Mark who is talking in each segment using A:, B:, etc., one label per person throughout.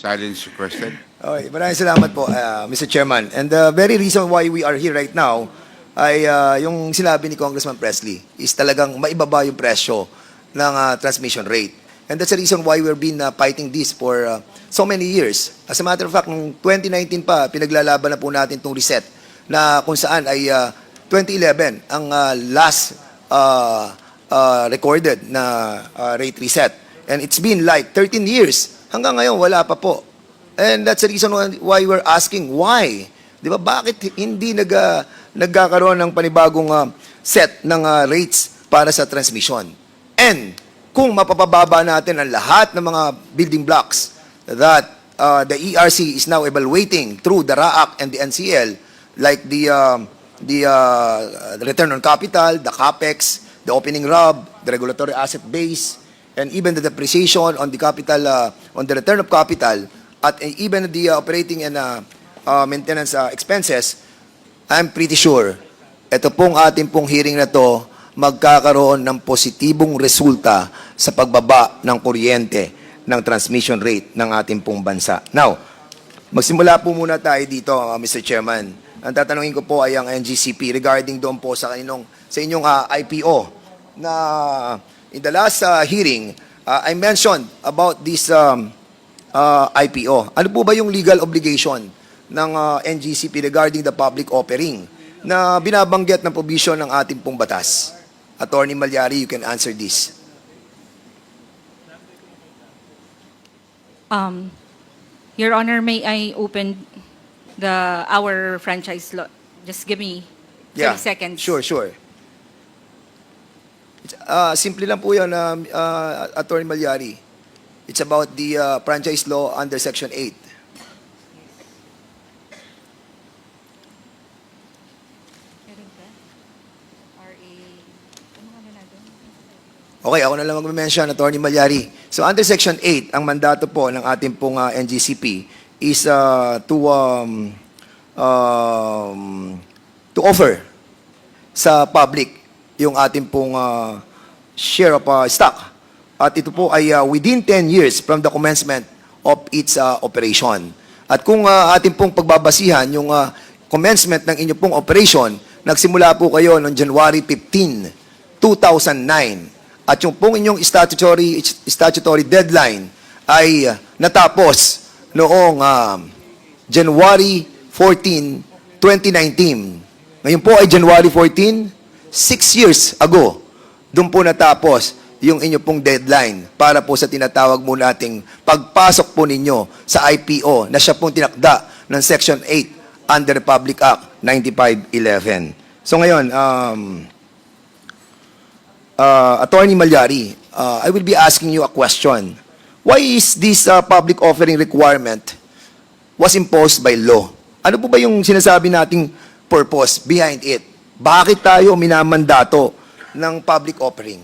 A: Silence requested.
B: Okay, maraming salamat po, Mr. Chairman. And the very reason why we are here right now ay yung sinabi ni Congressman Presley is talagang maibaba yung presyo ng transmission rate. And that's the reason why we've been fighting this for so many years. As a matter of fact, noong 2019 pa, pinaglalaban na po natin itong reset na kung saan ay 2011 ang last recorded na rate reset. And it's been like 13 years. Hanggang ngayon, wala pa po. And that's the reason why we're asking why. Di ba? Bakit hindi nagkakaroon ng panibagong set ng rates para sa transmission? And kung mapapababa natin ang lahat ng mga building blocks that the ERC is now evaluating through the RAAC and the NCL, like the return on capital, the CAPEX, the opening RUB, the regulatory asset base, and even the depreciation on the capital, on the return of capital, at even the operating and maintenance expenses, I'm pretty sure, ito pong ating pong hearing na to, magkakaroon ng positibong resulta sa pagbaba ng kuryente ng transmission rate ng ating pong bansa. Now, magsimula po muna tayo dito, Mr. Chairman. Ang tatanungin ko po ay ang NGCP regarding doon po sa inyong IPO na in the last hearing, I mentioned about this IPO. Ano po ba yung legal obligation ng NGCP regarding the public offering na binabanggit ng provision ng ating pong batas? Attorney Malyari, you can answer this.
C: Your Honor, may I open our franchise law? Just give me 30 seconds.
B: Sure. Simple lang po yun, Attorney Malyari. It's about the franchise law under Section 8. Okay, ako na lang mag-mention, Attorney Malyari. So under Section 8, ang mandato po ng ating pong NGCP is to offer sa public yung ating pong share of stock. At ito po ay within 10 years from the commencement of its operation. At kung ating pong pagbabasihan yung commencement ng inyong pong operation, nagsimula po kayo noong January 15, 2009. At yung pong inyong statutory deadline ay natapos noong January 14, 2019. Ngayon po ay January 14, 6 years ago. Doon po natapos yung inyong pong deadline para po sa tinatawag mo nating pagpasok po ninyo sa IPO na siya pong tinakda ng Section 8 under Republic Act 9511. So ngayon, Attorney Malyari, I will be asking you a question. Why is this public offering requirement was imposed by law? Ano po ba yung sinasabi nating purpose behind it? Bakit tayo minamandato ng public offering?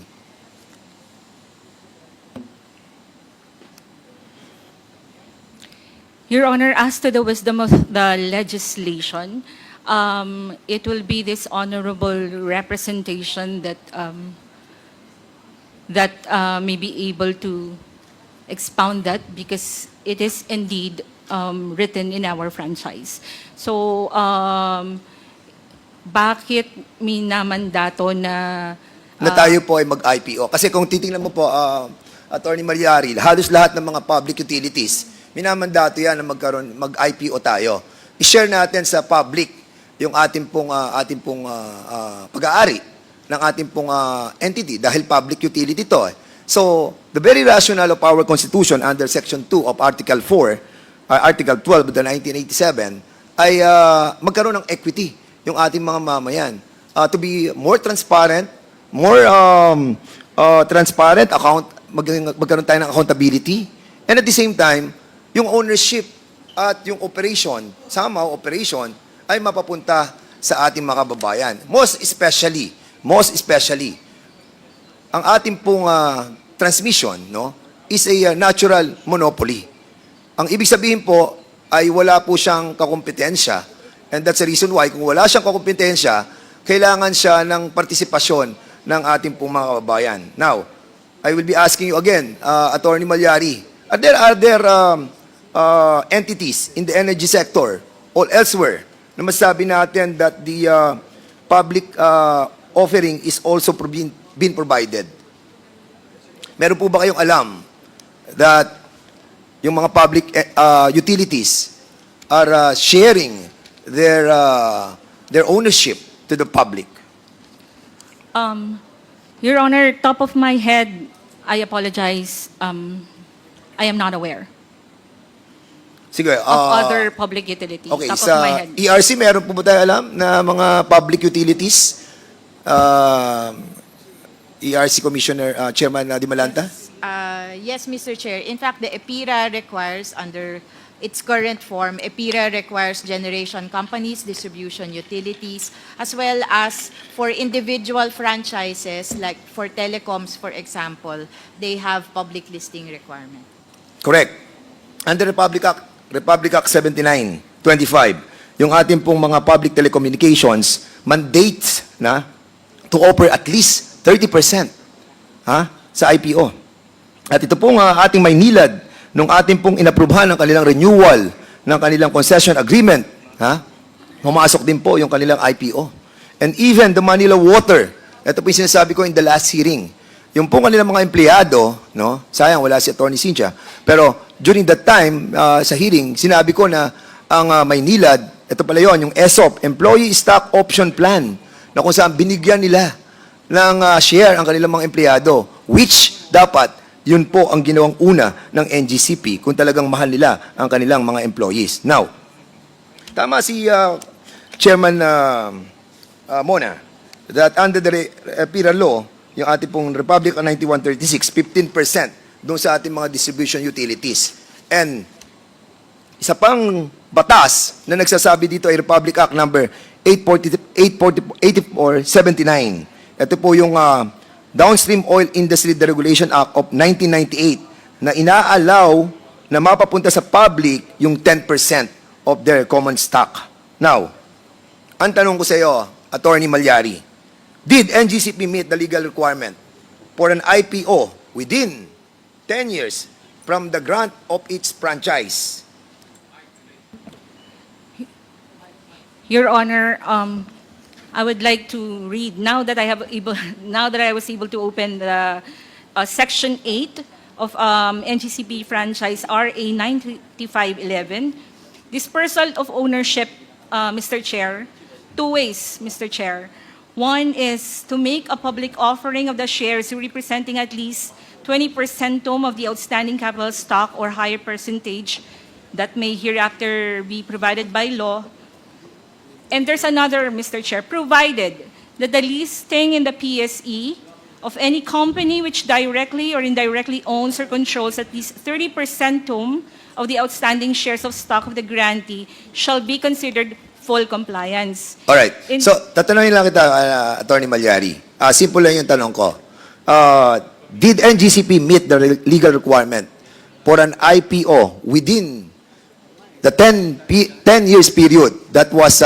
C: Your Honor, as to the wisdom of the legislation, it will be this honorable representation that may be able to expound that because it is indeed written in our franchise. So, bakit minamandato na
B: tayo po ay mag-IPO? Kasi kung titingnan mo po, Attorney Malyari, halos lahat ng mga public utilities, minamandato yan na mag-IPO tayo. I-share natin sa public yung ating pong pag-aari ng ating pong entity dahil public utility to. So, the very rationale of our Constitution under Section 2 of Article 4, Article 12 of the 1987 ay magkaroon ng equity yung ating mga mamayan. To be more transparent, magkaroon tayo ng accountability, and at the same time, yung ownership at yung operation, operation, ay mapapunta sa ating mga kababayan. Most especially, ang ating pong transmission is a natural monopoly. Ang ibig sabihin po ay wala po siyang kakompetensya. And that's the reason why, kung wala siyang kakompetensya, kailangan siya ng partisipasyon ng ating pong mga kababayan. Now, I will be asking you again, Attorney Malyari, are there entities in the energy sector or elsewhere na masabi natin that the public offering is also been provided? Meron po ba kayong alam that yung mga public utilities are sharing their ownership to the public?
C: Your Honor, top of my head, I apologize. I am not aware
B: Sige,
C: of other public utilities.
B: okay,
C: Top of my
B: sa
C: head.
B: ERC, meron po ba tayo alam na mga public utilities? ERC Commissioner, Chairman Di Malanta?
A: Yes, Mr. Chair. In fact, the EPIRA requires, under its current form, EPIRA requires generation companies, distribution utilities, as well as for individual franchises, like for telecoms, for example, they have public listing requirement.
B: Correct. Under Republic Act 79-25, yung ating pong mga public telecommunications mandates na to offer at least 30% sa IPO. At ito pong ating Maynilad, nung ating pong inaprubahan ng kanilang renewal ng kanilang concession agreement, pumasok din po yung kanilang IPO. And even the Manila Water, ito po yung sinasabi ko in the last hearing, yung pong kanilang mga empleyado, no, sayang wala si Atty. Cynthia, pero during that time, sa hearing, sinabi ko na ang Maynilad, ito pala yun, yung ESOP, Employee Stock Option Plan, na kung saan binigyan nila ng share ang kanilang mga empleyado, which dapat yun po ang ginawang una ng NGCP kung talagang mahal nila ang kanilang mga employees. Now, tama si Chairman Mona that under the EPIRA law, yung ating pong Republic Act 9136, 15% doon sa ating mga distribution utilities. And isa pang batas na nagsasabi dito ay Republic Act number 8479. Ito po yung Downstream Oil Industry Deregulation Act of 1998 na inaalaw na mapapunta sa public yung 10% of their common stock. Now, ang tanong ko sa iyo, Attorney Malyari, did NGCP meet the legal requirement for an IPO within 10 years from the grant of its franchise?
C: Your Honor, I would like to read now that I was able to open the Section 8 of NGCP Franchise RA 9511. Dispersal of ownership, Mr. Chair, two ways, Mr. Chair. One is to make a public offering of the shares representing at least 20% of the outstanding capital stock or higher percentage that may hereafter be provided by law. And there's another, Mr. Chair, provided that the listing in the PSE of any company which directly or indirectly owns or controls at least 30% of the outstanding shares of stock of the grantee shall be considered full compliance.
B: Alright.
C: In-
B: So, tatanungin lang kita, Attorney Malyari. Simple lang yung tanong ko. Did NGCP meet the legal requirement for an IPO within the 10 years period that was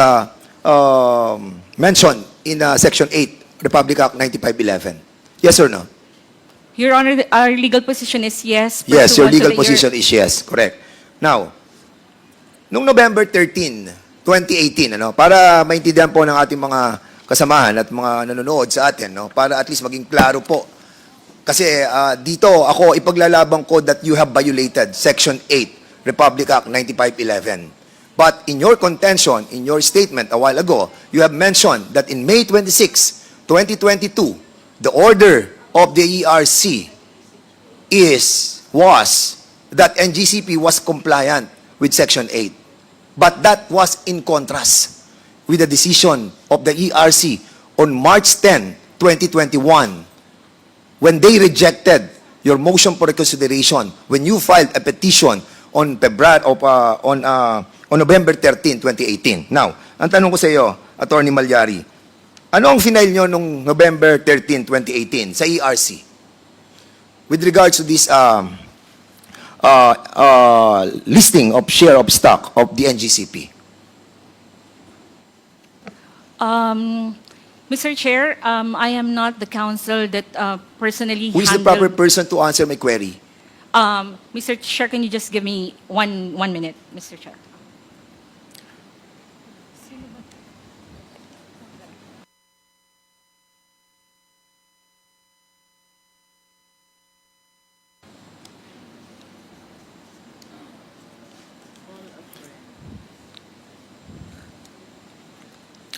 B: mentioned in Section 8, Republic Act 9511? Yes or no?
C: Your Honor, our legal position is yes.
B: Yes, your
C: pursuant to
B: legal
C: the
B: position is yes. Correct. Now, nung November 13, 2018, para maintindihan po ng ating mga kasamahan at mga nanonood sa atin, para at least maging klaro po. Kasi dito, ako ipaglalaban ko that you have violated Section 8, Republic Act 9511. But in your contention, in your statement a while ago, you have mentioned that in May 26, 2022, the order of the ERC was that NGCP was compliant with Section 8. But that was in contrast with the decision of the ERC on March 10, 2021, when they rejected your motion for reconsideration when you filed a petition on November 13, 2018. Now, ang tanong ko sa iyo, Attorney Malyari, ano ang final nyo nung November 13, 2018 sa ERC with regards to this listing of share of stock of the NGCP?
C: Mr. Chair, I am not the counsel that personally
B: Who is the proper person to answer my query?
C: Mr. Chair, can you just give me one minute, Mr. Chair?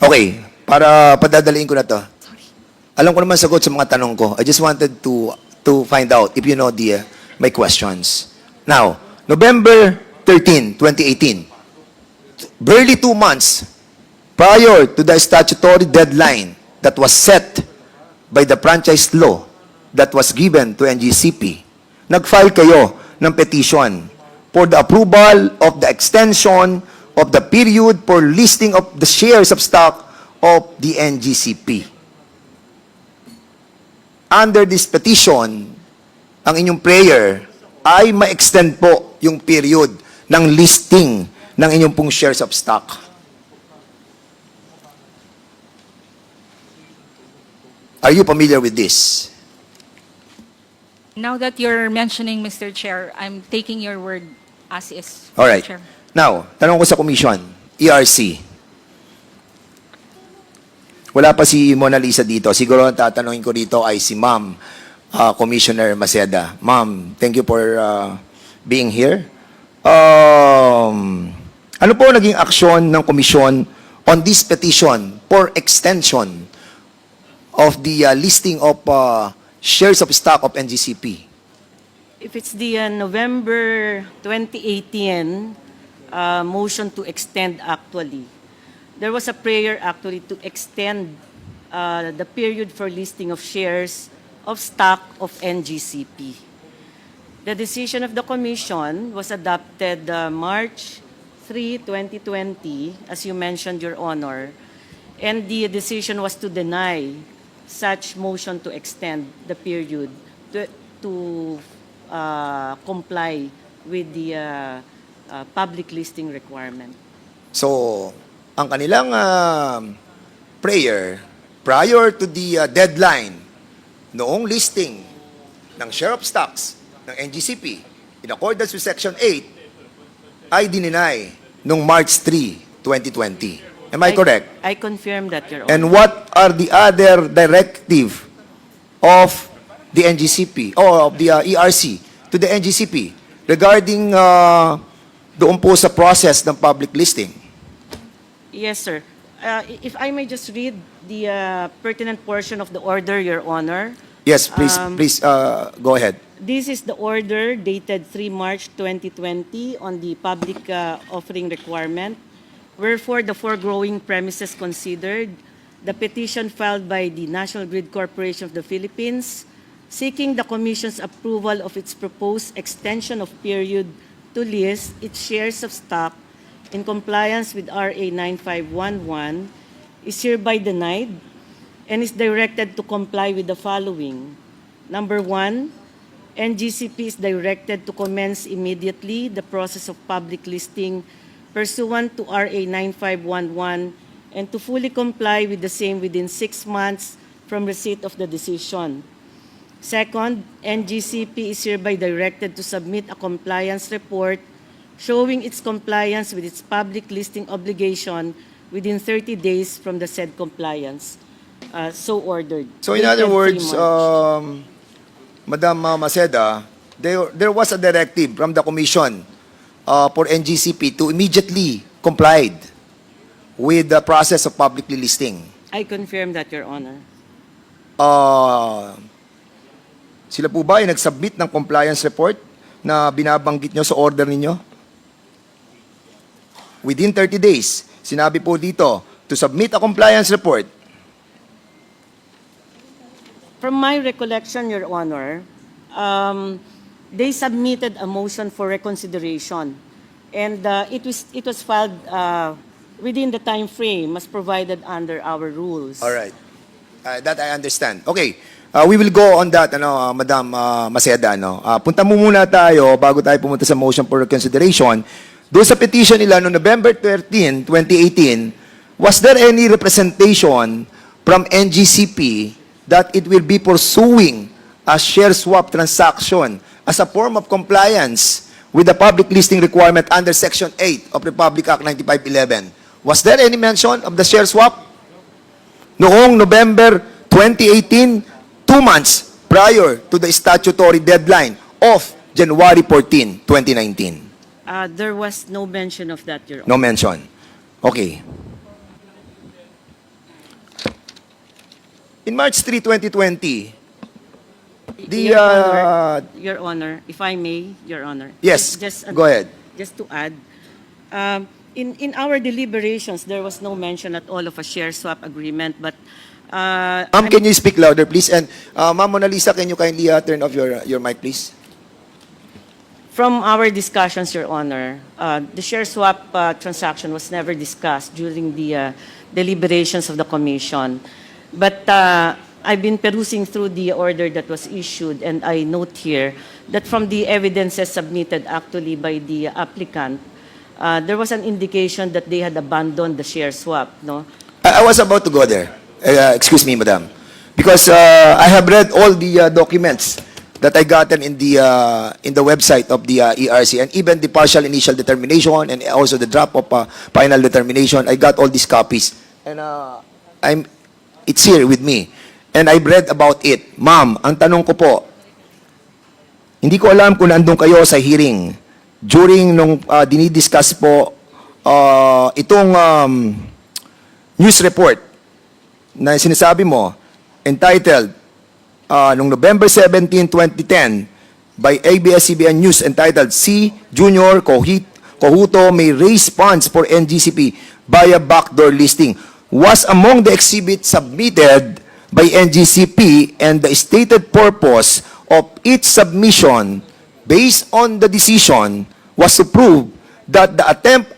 B: Okay, para padadaliin ko na to. Alam ko naman sagot sa mga tanong ko. I just wanted to find out if you know my questions. Now, November 13, 2018, barely 2 months prior to the statutory deadline that was set by the franchise law that was given to NGCP, nag-file kayo ng petition for the approval of the extension of the period for listing of the shares of stock of the NGCP. Under this petition, ang inyong prayer ay ma-extend po yung period ng listing ng inyong pong shares of stock. Are you familiar with this?
C: Now that you're mentioning, Mr. Chair, I'm taking your word as is,
B: All
C: Mr.
B: right.
C: Chair.
B: Now, tanong ko sa commission, ERC. Wala pa si Mona Lisa dito. Siguro ang tatanungin ko dito ay si Ma'am Commissioner Maceda. Ma'am, thank you for being here. Ano po naging aksyon ng komisyon on this petition for extension of the listing of shares of stock of NGCP?
D: If it's the November 2018 motion to extend actually, there was a prayer actually to extend the period for listing of shares of stock of NGCP. The decision of the Commission was adopted March 3, 2020, as you mentioned, Your Honor, and the decision was to deny such motion to extend the period to comply with the public listing requirement.
B: So, ang kanilang prayer prior to the deadline noong listing ng share of stocks ng NGCP in accordance with Section 8 ay dininay noong March 3, 2020. Am I correct?
D: I confirm that, Your Honor.
B: And what are the other directive of the NGCP or of the ERC to the NGCP regarding doon po sa process ng public listing?
D: Yes, sir. If I may just read the pertinent portion of the order, Your Honor.
B: Yes, please, go ahead.
D: This is the order dated 3 March 2020 on the public offering requirement. Wherefore, the foregoing premises considered, the petition filed by the National Grid Corporation of the Philippines, seeking the Commission's approval of its proposed extension of period to list its shares of stock in compliance with RA 9511, is hereby denied and is directed to comply with the following. Number 1, NGCP is directed to commence immediately the process of public listing pursuant to RA 9511 and to fully comply with the same within 6 months from receipt of the decision. Second, NGCP is hereby directed to submit a compliance report showing its compliance with its public listing obligation within 30 days from the said compliance. So ordered.
B: So in
D: Dated
B: other
D: 3
B: words,
D: March.
B: Madam Maceda, there was a directive from the Commission for NGCP to immediately comply with the process of publicly listing.
D: I confirm that, Your Honor.
B: Sila po ba ay nag-submit ng compliance report na binabanggit nyo sa order ninyo? Within 30 days, sinabi po dito, to submit a compliance report.
D: From my recollection, Your Honor, they submitted a motion for reconsideration, and it was filed within the time frame as provided under our rules.
B: All right. That I understand. Okay. We will go on that, Madam Maceda. Punta mo muna tayo, bago tayo pumunta sa motion for reconsideration. Doon sa petition nila no November 13, 2018, was there any representation from NGCP that it will be pursuing a share swap transaction as a form of compliance with the public listing requirement under Section 8 of Republic Act 9511. Was there any mention of the share swap? Noong November 2018, 2 months prior to the statutory deadline of January 14, 2019.
D: There was no mention of that, Your Honor.
B: No mention. Okay. In March 3, 2020,
D: Your Honor, if I may, Your Honor.
B: Yes, go ahead.
D: Just to add, in our deliberations, there was no mention at all of a share swap agreement, but
B: Ma'am, can you speak louder, please? And Ma'am Mona Lisa, can you kindly turn off your mic, please?
D: from our discussions, Your Honor, the share swap transaction was never discussed during the deliberations of the commission. But I've been perusing through the order that was issued, and I note here that from the evidences submitted actually by the applicant, there was an indication that they had abandoned the share swap, no?
B: I was about to go there. Excuse me, Madam. Because I have read all the documents that I gotten in the website of the ERC, and even the partial initial determination and also the draft of final determination. I got all these copies. And it's here with me. And I've read about it. Ma'am, ang tanong ko po, hindi ko alam kung nandun kayo sa hearing. During nung dinidiscuss po itong news report na sinasabi mo, entitled, noong November 17, 2010, by ABS-CBN News, entitled, C. Junior Cojuto may raise funds for NGCP via backdoor listing, was among the exhibits submitted by NGCP, and the stated purpose of its submission based on the decision was to prove that the attempt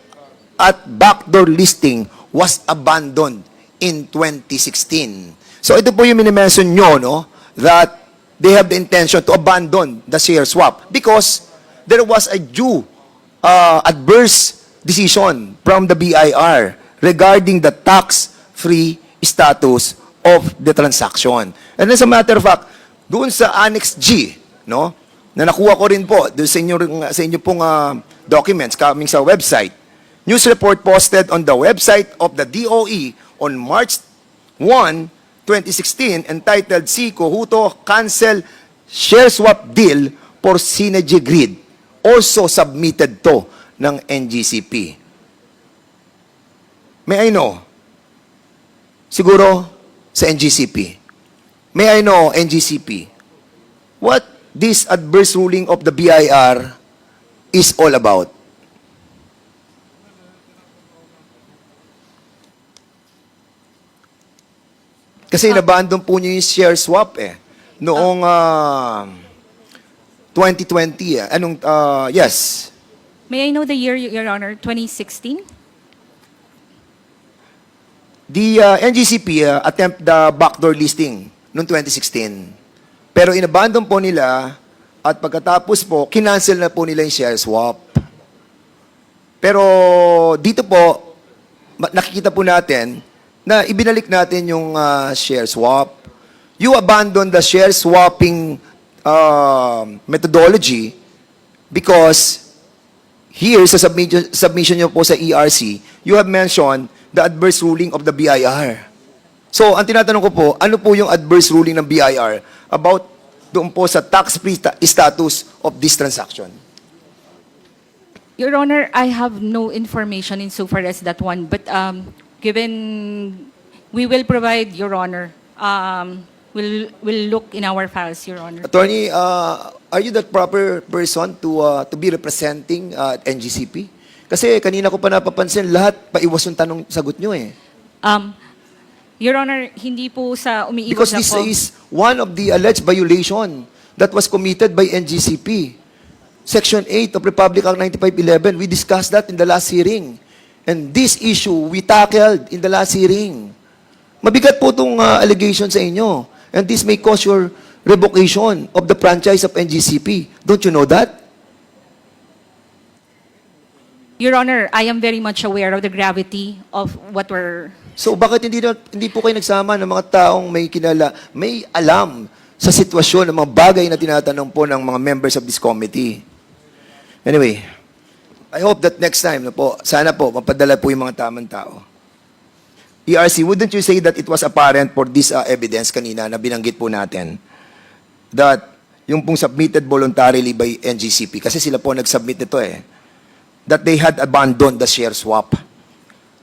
B: at backdoor listing was abandoned in 2016. So ito po yung minimension nyo, no? That they have the intention to abandon the share swap because there was a due adverse decision from the BIR regarding the tax-free status of the transaction. And as a matter of fact, doon sa Annex G, no, na nakuha ko rin po doon sa inyo pong documents coming sa website, news report posted on the website of the DOE on March 1, 2016, entitled C. Cojuto Cancel Share Swap Deal for Synergy Grid, also submitted to ng NGCP. May I know? Siguro sa NGCP. May I know, NGCP, what this adverse ruling of the BIR is all about? Kasi nabandon po niyo yung share swap noong 2020. Yes.
C: May I know the year, Your Honor? 2016?
B: The NGCP attempt the backdoor listing noong 2016. Pero inabandon po nila at pagkatapos po, kinancel na po nila yung share swap. Pero dito po, nakikita po natin na ibinalik natin yung share swap. You abandon the share swapping methodology because here sa submission nyo po sa ERC, you have mentioned the adverse ruling of the BIR. So, ang tinatanong ko po, ano po yung adverse ruling ng BIR about doon po sa tax-free status of this transaction?
C: Your Honor, I have no information insofar as that one, but given we will provide, Your Honor, we'll look in our files, Your Honor.
B: Attorney, are you the proper person to be representing NGCP? Kasi kanina ko pa napapansin, lahat paiwas yung tanong sagot nyo
C: Your Honor, hindi po sa umiiwas
B: Because this
C: ako.
B: is one of the alleged violation that was committed by NGCP. Section 8 of Republic Act 9511, we discussed that in the last hearing. And this issue, we tackled in the last hearing. Mabigat po itong allegation sa inyo. And this may cause your revocation of the franchise of NGCP. Don't you know that?
C: Your Honor, I am very much aware of the gravity of what we're...
B: So bakit hindi po kayo nagsama ng mga taong may alam sa sitwasyon ng mga bagay na tinatanong po ng mga members of this committee. Anyway, I hope that next time na po, sana po, mapadala po yung mga tamang tao. ERC, wouldn't you say that it was apparent for this evidence kanina na binanggit po natin that yung pong submitted voluntarily by NGCP, kasi sila po nag-submit nito that they had abandoned the share swap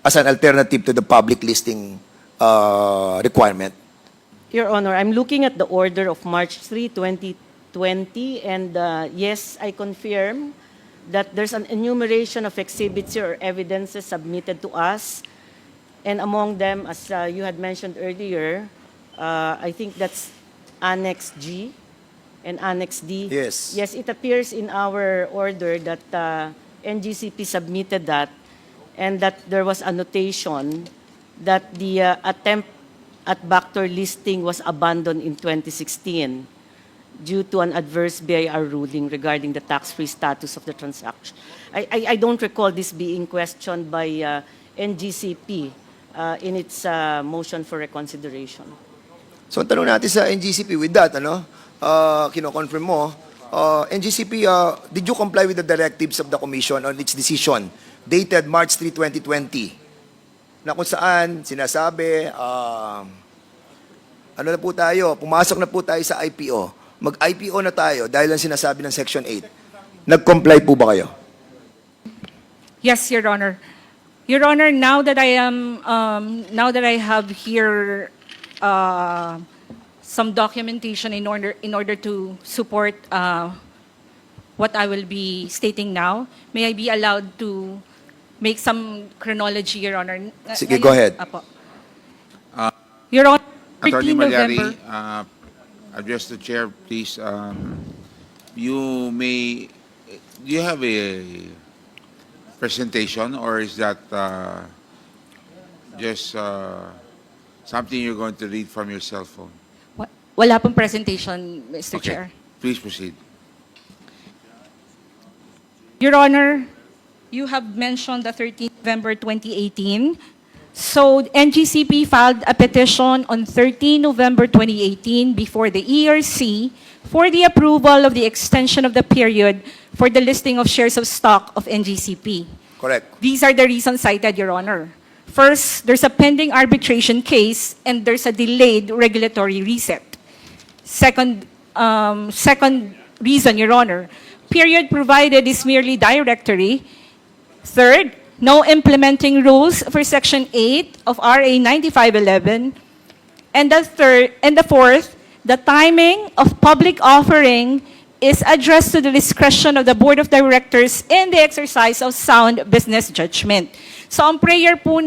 B: as an alternative to the public listing requirement?
D: Your Honor, I'm looking at the order of March 3, 2020, and yes, I confirm that there's an enumeration of exhibits or evidences submitted to us, and among them, as you had mentioned earlier, I think that's Annex G and Annex D.
B: Yes.
D: Yes, it appears in our order that NGCP submitted that, and that there was a notation that the attempt at backdoor listing was abandoned in 2016 due to an adverse BIR ruling regarding the tax-free status of the transaction. I don't recall this being questioned by NGCP in its motion for reconsideration.
B: So, ang tanong natin sa NGCP with that, kino-confirm mo, NGCP, did you comply with the directives of the Commission on its decision dated March 3, 2020, na kung saan sinasabi, ano na po tayo, pumasok na po tayo sa IPO, mag-IPO na tayo dahil lang sinasabi ng Section 8. Nag-comply po ba kayo?
C: Yes, Your Honor. Your Honor, now that I have here some documentation in order to support what I will be stating now, may I be allowed to make some chronology, Your Honor?
B: Sige, go ahead.
C: Apo. Your Honor,
E: Attorney
C: 13
E: Malyari,
C: November.
E: address the chair, please. Do you have a presentation, or is that just something you're going to read from your cell phone?
C: Wala pong presentation, Mr. Chair.
E: Please proceed.
C: Your Honor, you have mentioned the 13th November 2018. So NGCP filed a petition on 13 November 2018 before the ERC for the approval of the extension of the period for the listing of shares of stock of NGCP.
B: Correct.
C: These are the reasons cited, Your Honor. First, there's a pending arbitration case and there's a delayed regulatory reset. Second reason, Your Honor, period provided is merely directory. Third, no implementing rules for Section 8 of RA 9511. And the fourth, the timing of public offering is addressed to the discretion of the Board of Directors in the exercise of sound business judgment. So ang prayer po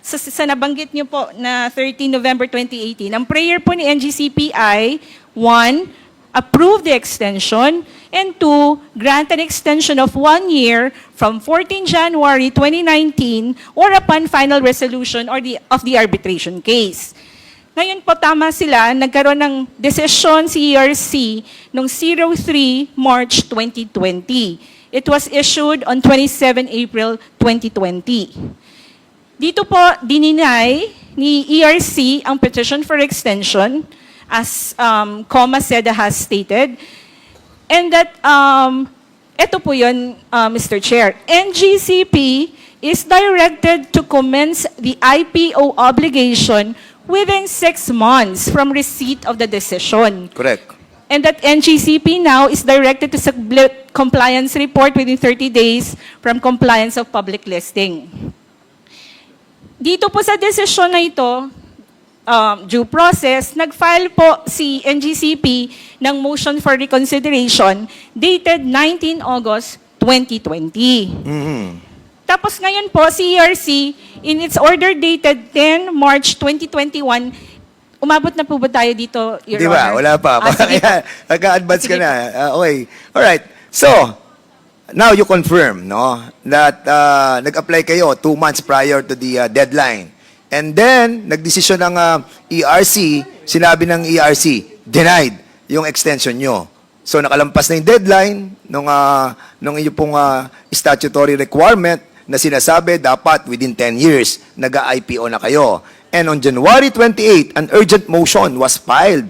C: sa nabanggit niyo po na 13 November 2018, ang prayer po ni NGCP ay, 1, approve the extension, and 2, grant an extension of 1 year from 14 January 2019 or upon final resolution of the arbitration case. Ngayon po, tama sila, nagkaroon ng desisyon si ERC noong 03 March 2020. It was issued on 27 April 2020. Dito po, dininay ni ERC ang petition for extension, as Coma Seda has stated, and that, ito po yun, Mr. Chair, NGCP is directed to commence the IPO obligation within 6 months from receipt of the decision.
B: Correct.
C: And that NGCP now is directed to submit compliance report within 30 days from compliance of public listing. Dito po sa desisyon na ito, due process, nag-file po si NGCP ng motion for reconsideration dated 19 August 2020. Tapos ngayon po, si ERC, in its order dated 10 March 2021, umabot na po ba tayo dito, Your
B: Di ba?
C: Honor?
B: Wala pa.
C: Sige po.
B: Nagka-advance ka
C: Sige
B: na. Okay. Alright. So, now you confirm, no, that nag-apply kayo 2 months prior to the deadline. And then, nagdesisyon ng ERC, sinabi ng ERC, denied yung extension nyo. So, nakalampas na yung deadline nung inyo pong statutory requirement na sinasabi dapat within 10 years, nag-IPO na kayo. And on January 28, an urgent motion was filed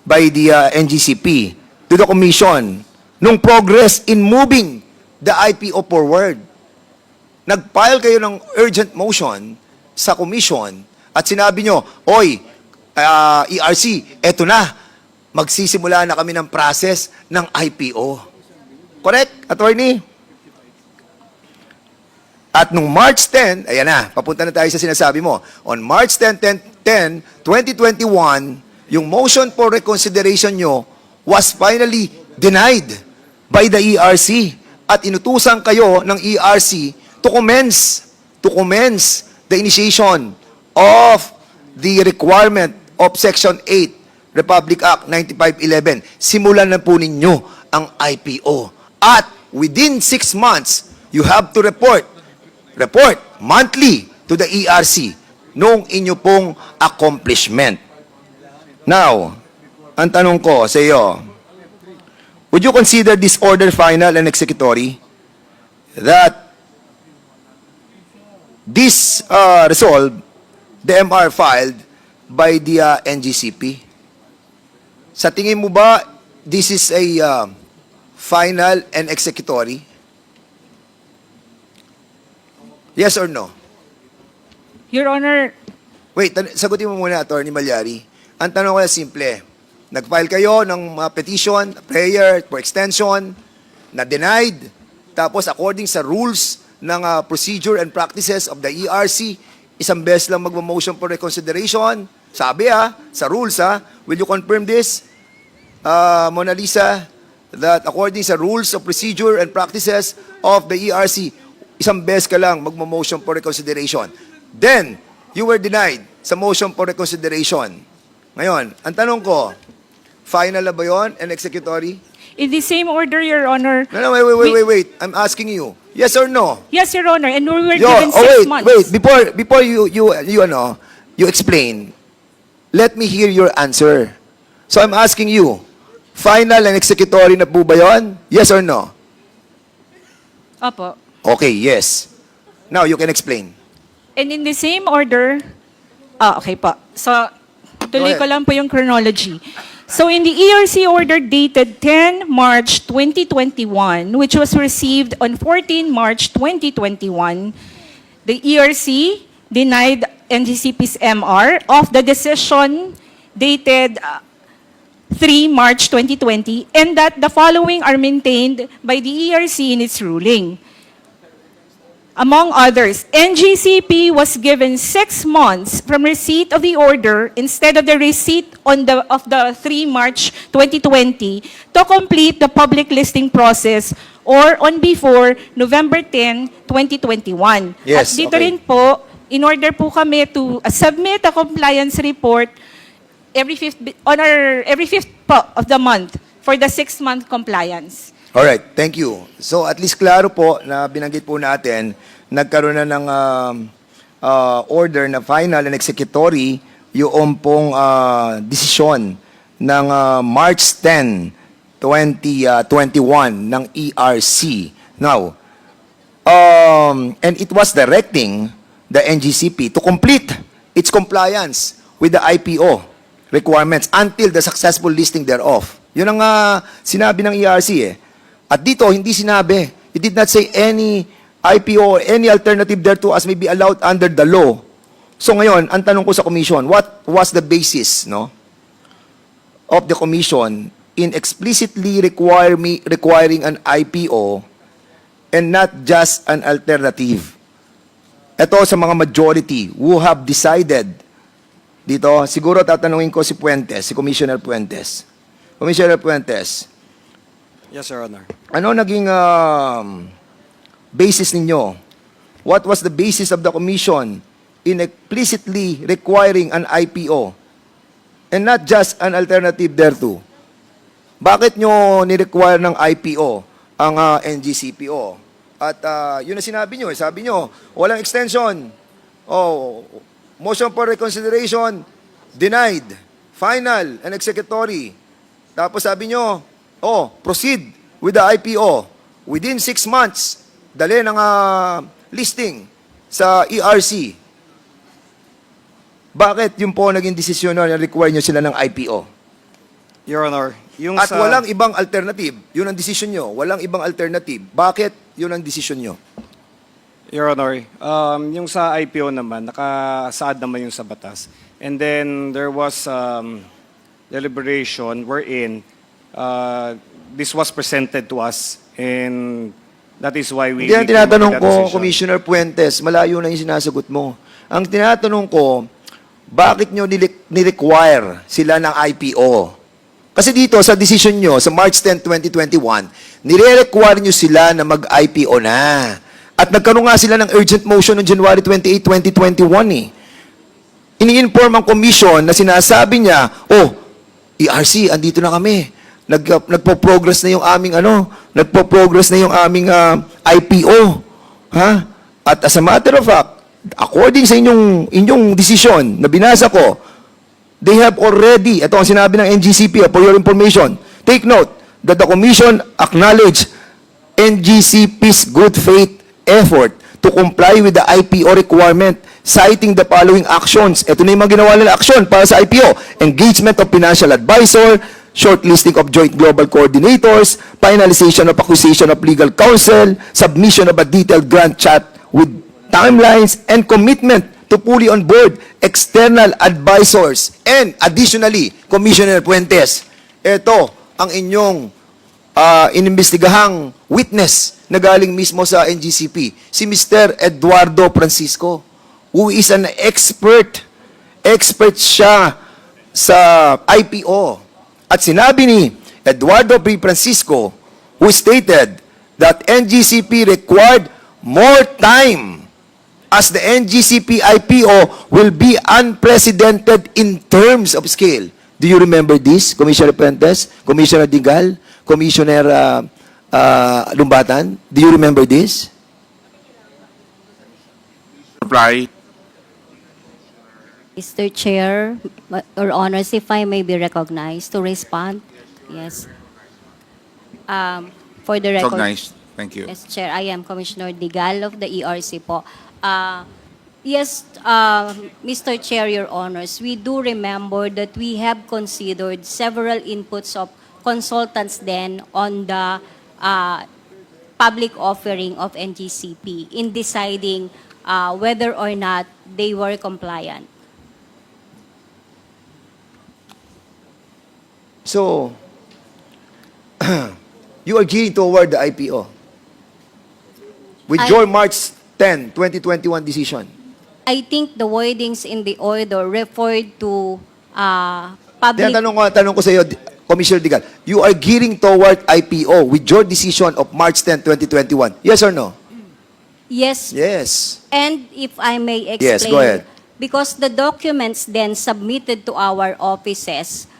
B: by the NGCP to the Commission nung progress in moving the IPO forward. Nag-file kayo ng urgent motion sa Commission at sinabi nyo, oy, ERC, eto na, magsisimula na kami ng process ng IPO. Correct, Attorney? At nung March 10, ayan na, papunta na tayo sa sinasabi mo. On March 2021, yung motion for reconsideration nyo was finally denied by the ERC. At inutusan kayo ng ERC to commence the initiation of the requirement of Section 8, Republic Act 9511. Simulan na po ninyo ang IPO. At within 6 months, you have to report monthly to the ERC nung inyo pong accomplishment. Now, ang tanong ko sa iyo, would you consider this order final and executory that this resolve, the MR filed by the NGCP? Sa tingin mo ba, this is a final and executory? Yes or no?
C: Your Honor,
B: Wait, sagutin mo muna, Attorney Malyari. Ang tanong ko na simple. Nag-file kayo ng petition, prayer for extension, na denied. Tapos according sa rules ng procedure and practices of the ERC, isang beses lang magmo-motion for reconsideration. Sabi sa rules will you confirm this, Mona Lisa, that according sa rules of procedure and practices of the ERC, isang beses ka lang magmo-motion for reconsideration. Then, you were denied sa motion for reconsideration. Ngayon, ang tanong ko, final na ba yun and executory?
C: in the same order, Your Honor.
B: No, wait. I'm asking you. Yes or no?
C: Yes, Your Honor, and we were
B: Yo,
C: given 6 months.
B: Wait. Before you explain, let me hear your answer. So I'm asking you, final and executory na po ba yun? Yes or no?
C: Opo.
B: Okay, yes. Now you can explain.
C: And in the same order, okay po. So, tuloy
B: ahead.
C: ko lang po yung chronology. So, in the ERC order dated 10 March 2021, which was received on 14 March 2021, the ERC denied NGCP's MR of the decision dated 3 March 2020, and that the following are maintained by the ERC in its ruling. Among others, NGCP was given 6 months from receipt of the order instead of the receipt of the 3 March 2020 to complete the public listing process or on before November 10, 2021.
B: Yes,
C: At dito
B: okay.
C: rin po, in order po kami to submit a compliance report every fifth po of the month for the 6-month compliance.
B: Alright, thank you. So at least klaro po na binanggit po natin, nagkaroon na ng order na final and executory yung pong desisyon ng March 10, 2021 ng ERC. Now, and it was directing the NGCP to complete its compliance with the IPO requirements until the successful listing thereof. Yun ang sinabi ng ERC eh. At dito, hindi sinabi. It did not say any IPO or any alternative thereto as may be allowed under the law. So ngayon, ang tanong ko sa Commission, what was the basis of the Commission in explicitly requiring an IPO and not just an alternative? Ito sa mga majority who have decided dito, siguro tatanungin ko si Puentes, si Commissioner Puentes. Commissioner Puentes,
F: Yes, Your Honor.
B: ano naging basis ninyo? What was the basis of the Commission in explicitly requiring an IPO and not just an alternative thereto? Bakit nyo ni-require ng IPO ang NGCPO? At yun na sinabi nyo. Sabi nyo, walang extension. Motion for reconsideration, denied. Final and executory. Tapos sabi nyo, proceed with the IPO. Within 6 months, dali ng listing sa ERC. Bakit yun po naging desisyon na require nyo sila ng IPO?
F: Your Honor, yung
B: At
F: sa...
B: walang ibang alternative. Yun ang decision nyo. Walang ibang alternative. Bakit yun ang decision nyo?
F: Your Honor, yung sa IPO naman, nakasaad naman yung sa batas. And then there was deliberation wherein this was presented to us and that is why we...
B: Hindi ang
F: came up with
B: tinatanong
F: that
B: ko,
F: decision.
B: Commissioner Puentes, malayo na yung sinasagot mo. Ang tinatanong ko, bakit nyo ni-require sila ng IPO? Kasi dito, sa decision nyo, sa March 10, 2021, nire-require nyo sila na mag-IPO na. At nagkaroon nga sila ng urgent motion noong January 28, 2021 eh. Ini-inform ang commission na sinasabi niya, oh, ERC, andito na kami. Nagpo-progress na yung aming nagpo-progress na yung aming IPO. Ha? At as a matter of fact, according sa inyong decision na binasa ko, they have already, ito ang sinabi ng NGCP, for your information, take note that the Commission acknowledged NGCP's good faith effort to comply with the IPO requirement, citing the following actions. Ito na yung mga ginawa nila action para sa IPO. Engagement of financial advisor, shortlisting of joint global coordinators, finalization of acquisition of legal counsel, submission of a detailed grant chat with timelines, and commitment to fully onboard external advisors. And additionally, Commissioner Puentes, ito ang inyong inimbestigahang witness na galing mismo sa NGCP, si Mr. Eduardo Francisco, who is an expert. Expert siya sa IPO. At sinabi ni Eduardo P. Francisco, who stated that NGCP required more time as the NGCP IPO will be unprecedented in terms of scale. Do you remember this, Commissioner Puentes, Commissioner Digal, Commissioner Lumbatan? Do you remember this?
E: Reply.
G: Mr. Chair, Your Honors, if I may be recognized to respond. Yes. For the record.
E: Recognized. Thank you.
G: Yes, Chair, I am Commissioner Digal of the ERC po. Yes, Mr. Chair, Your Honors, we do remember that we have considered several inputs of consultants then on the public offering of NGCP in deciding whether or not they were compliant.
B: So, you are gearing toward the IPO with your March 10, 2021 decision.
G: I think the wordings in the order referred to public...
B: Tanong ko sa iyo, Commissioner Digal, you are gearing toward IPO with your decision of March 10, 2021. Yes or no?
G: Yes.
B: Yes.
G: And if I may explain...
B: Yes, go ahead.
G: Because the documents then submitted to our offices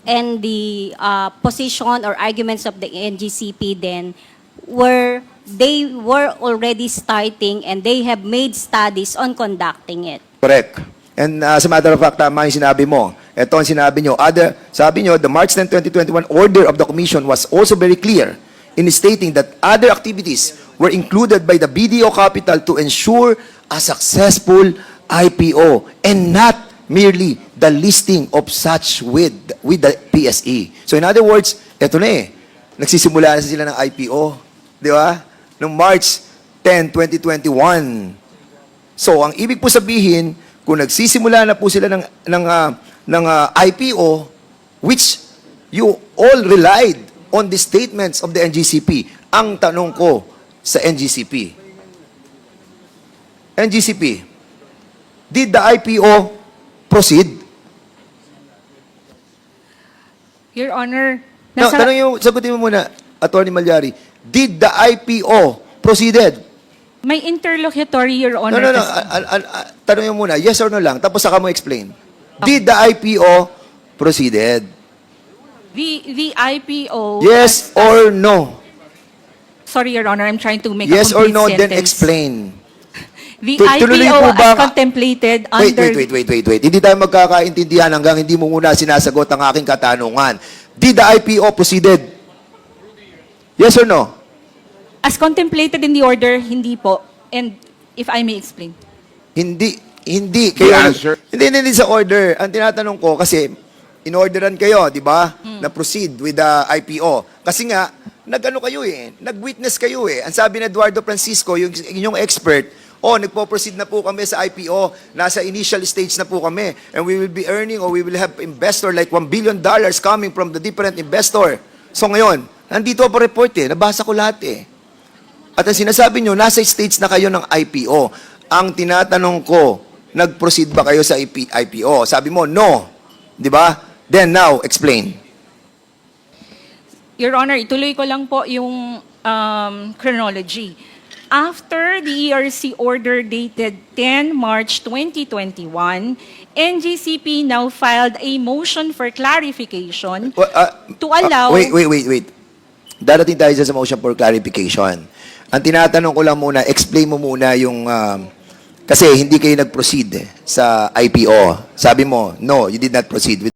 G: and the position or arguments of the NGCP then they were already starting and they have made studies on conducting it.
B: Correct. And as a matter of fact, tama yung sinabi mo. Ito ang sinabi nyo. Sabi nyo, the March 10, 2021 order of the Commission was also very clear in stating that other activities were included by the BDO Capital to ensure a successful IPO and not merely the listing of such with the PSE. So in other words, eto na eh. Nagsisimula na sila ng IPO. Di ba? Noong March 10, 2021. So ang ibig po sabihin, kung nagsisimula na po sila ng IPO, which you all relied on the statements of the NGCP, ang tanong ko sa NGCP, did the IPO proceed?
C: Your Honor,
B: No, sagutin mo muna, Attorney Malyari. Did the IPO proceeded?
C: may interlocutory, Your Honor.
B: No. Tanongin mo muna, yes or no lang, tapos saka mo explain. Did the IPO proceeded?
C: The IPO...
B: Yes or no?
C: Sorry, Your Honor, I'm trying to make
B: Yes
C: a
B: or
C: complete
B: no,
C: sentence.
B: then explain.
C: The
B: Tuloy
C: IPO
B: po ba-
C: as contemplated
B: Wait.
C: under...
B: Hindi tayo magkakaintindihan hanggang hindi mo muna sinasagot ang aking katanungan. Did the IPO proceeded? Yes or no?
C: As contemplated in the order, hindi po. And if I may explain.
B: Hindi.
E: The
B: Kaya,
E: answer-
B: hindi sa order. Ang tinatanong ko kasi, inorderan kayo, di ba? Na proceed with the IPO. Kasi nga, nag-ano kayo nag-witness kayo Ang sabi ni Eduardo Francisco, yung inyong expert, nagpo-proceed na po kami sa IPO, nasa initial stage na po kami, and we will be earning or we will have investor like $1 billion coming from the different investor. So ngayon, nandito po report nabasa ko lahat At ang sinasabi nyo, nasa stage na kayo ng IPO. Ang tinatanong ko, nag-proceed ba kayo sa IPO? Sabi mo, no. Di ba? Then now, explain.
C: Your Honor, ituloy ko lang po yung chronology. After the ERC order dated 10 March 2021, NGCP now filed a motion for clarification to allow...
B: Wait. Darating tayo sa motion for clarification. Ang tinatanong ko lang muna, explain mo muna yung... kasi hindi kayo nag-proceed sa IPO. Sabi mo, no, you did not proceed with